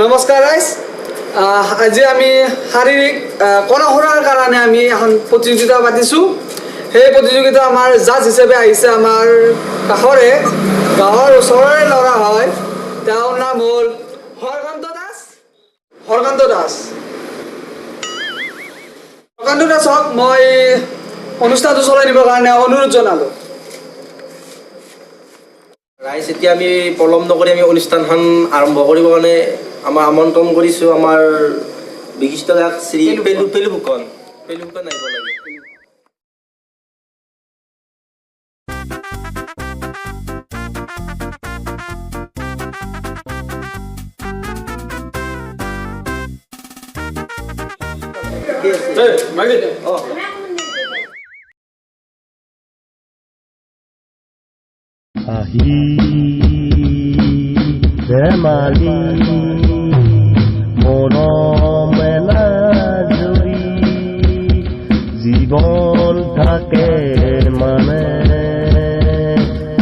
নমস্কাৰ ৰাইজ আজি আমি শাৰীৰিক কণসৰাৰ কাৰণে আমি এখন প্ৰতিযোগিতা পাতিছোঁ সেই প্ৰতিযোগিতা আমাৰ জাজ হিচাপে আহিছে আমাৰ কাষৰে গাঁৱৰ ওচৰৰে ল'ৰা হয় তেওঁৰ নাম হ'ল হৰকান্ত দাসক মই অনুষ্ঠানটো চলাই নিবৰ কাৰণে অনুৰোধ জনালোঁ ৰাইজ এতিয়া আমি পলম নকৰি আমি অনুষ্ঠানখন আৰম্ভ কৰিবৰ কাৰণে আমাৰ আমন্ত্ৰণ কৰিছোঁ আমাৰ বিশিষ্ট গায়ক শ্ৰী পেলু ফুকন আহিব লাগে আহি ধেমালি মৰমেলা জুৰি জীৱন থাকে মানে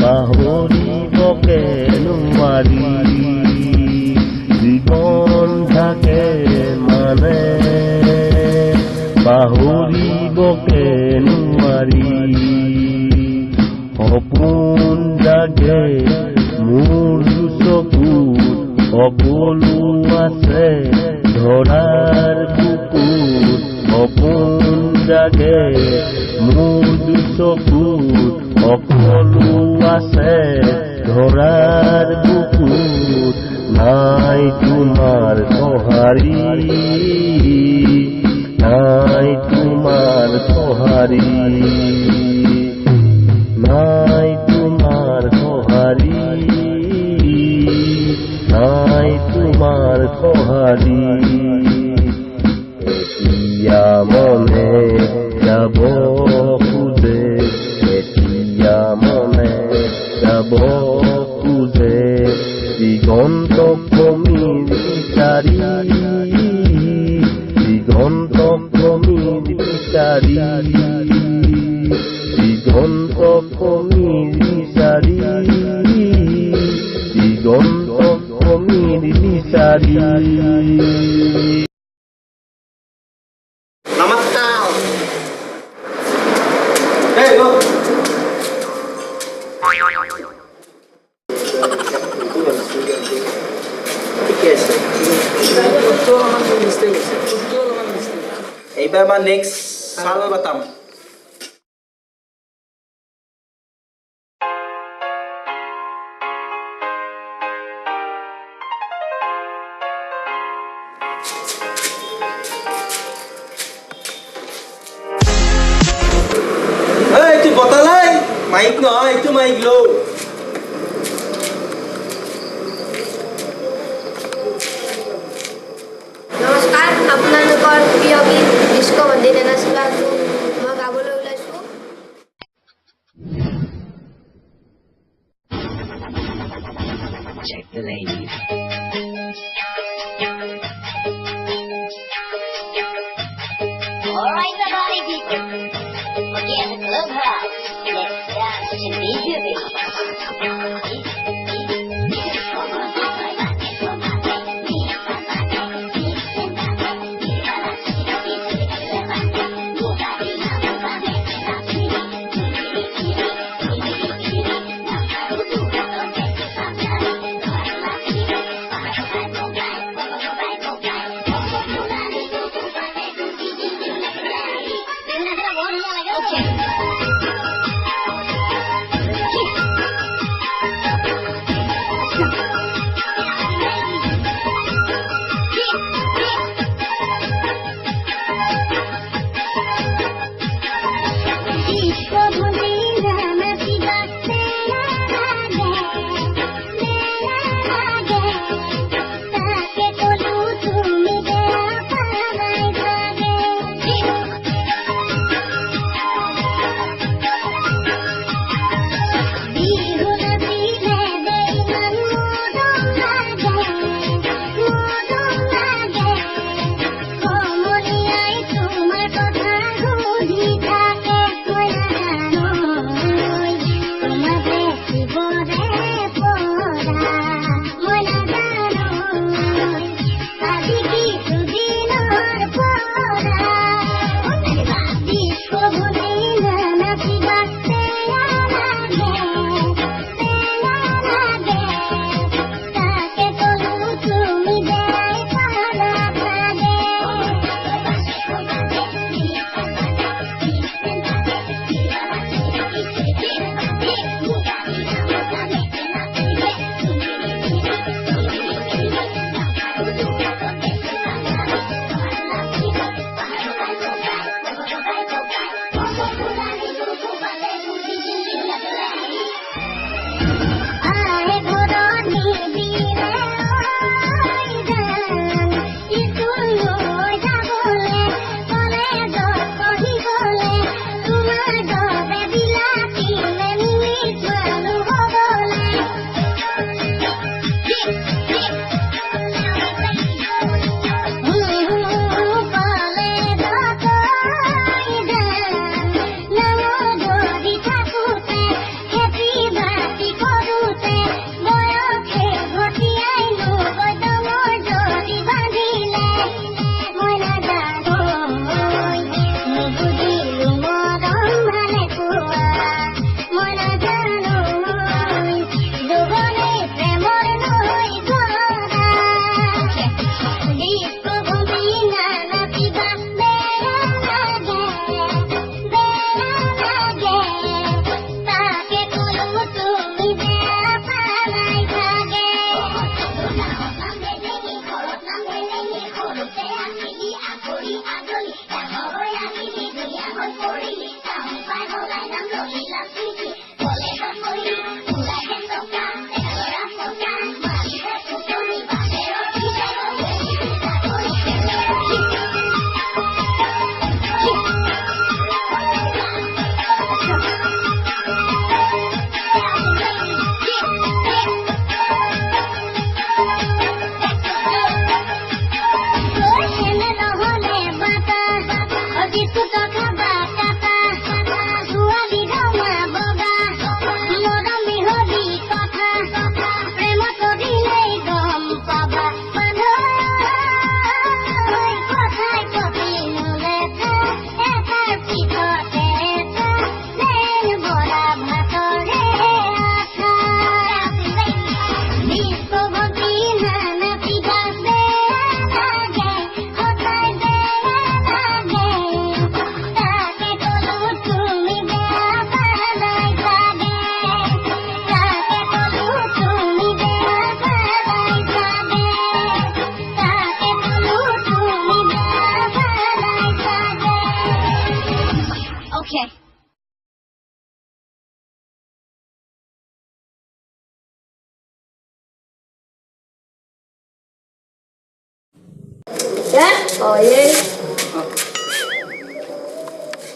পাহৰিবকে নোৱাৰি জীৱন থাকে মানে পাহৰিবকে নোৱাৰি সপোন জাগে মোৰ চকুত সকলো আছে ধৰাৰ বুকুত সপোন জাগে মোৰ চকুত সকলো আছে ধৰাৰ বুকুত নাই তোমাৰ সঁহাৰি নাই তোমাৰ সঁহাৰি নাই তোমাৰ সঁহাৰি নাই তোমাৰ সঁহাৰি এতিয়া মনে যাব খোজে এতিয়া মনে যাব খোজে দিগন্তক ভূমি বিচাৰি দিগন্তক ভূমি বিচাৰি দিগন্তক ভূমিৰ বিচাৰি দিগন্তক ভূমিৰ বিচাৰি নমস্কাৰ ঠিকে আছে এইবাৰ আমাৰ নেক্সট চাল বাটাম এইটো বতালাই মাইক নহয় এইটো মাইক লো নমস্কাৰ আপোনালোকৰ প্ৰিয় গীত ডিস্কো বন্দিনে নাচিবাটো মই গাবলৈ ওলাইছোঁ Check the ladies. Alright, the body people. Forget the clubhouse. Let's dance to the music.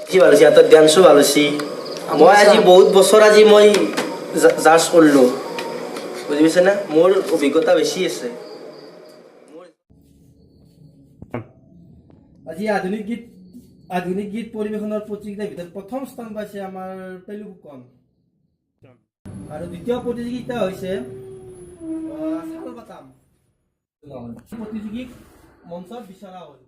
কি ভাল হৈছে সিহঁতৰ ডান্সো ভাল হৈছে মই আজি বহুত বছৰ আজি মই জাজ কৰিলোঁ বুজি পাইছে না মোৰ অভিজ্ঞতা বেছি আছে আজি আধুনিক গীত পৰিৱেশনৰ প্ৰতিযোগিতাৰ ভিতৰত প্ৰথম স্থান পাইছে আমাৰ পেলু ফুকন আৰু দ্বিতীয় প্ৰতিযোগিতা হৈছে চাল বাটাম প্ৰতিযোগীক মঞ্চত বিচৰা হ'ল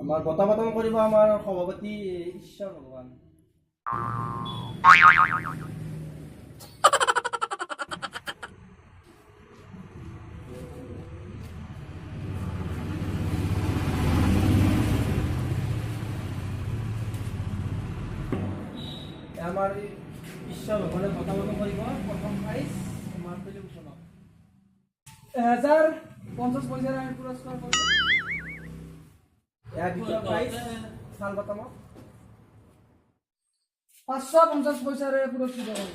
আমাৰ বঁটা প্ৰদান কৰিব আমাৰ সভাপতি ঈশ্বৰ ভগৱান আমাৰ ঈশ্বৰ ভগৱানে বঁটা প্ৰদান কৰিব প্ৰথম প্ৰাইজ আমাৰ টেলিভিছনক 1050 পইচাৰে আমি পুৰস্কাৰ কৰিম দ্বিতীয় প্ৰাইজ চাল বাটামক 550 পইচাৰে পুৰস্কৃত কৰিম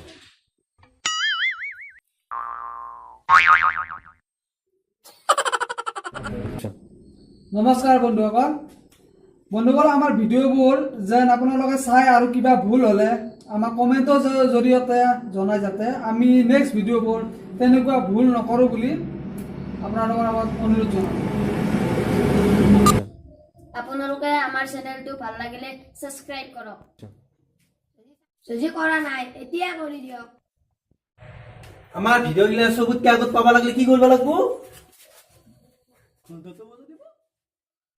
নমস্কাৰ বন্ধুসকল আমাৰ ভিডিঅ'বোৰ যেন আপোনালোকে চাই আৰু কিবা ভুল হ'লে আমাক কমেণ্টৰ জৰিয়তে জনাই যাতে আমি নেক্সট ভিডিঅ'বোৰ তেনেকুৱা ভুল নকৰোঁ বুলি আপোনালোকৰ আগত অনুৰোধ জনাম আপোনালোকে আমাৰ চেনেলটো ভাল লাগিলে সাবস্ক্ৰাইব কৰক যদি কৰা নাই এতিয়া কৰি দিয়ক আমাৰ ভিডিঅ'গিলা চবতকৈ আগত পাব লাগিলে কি কৰিব লাগিব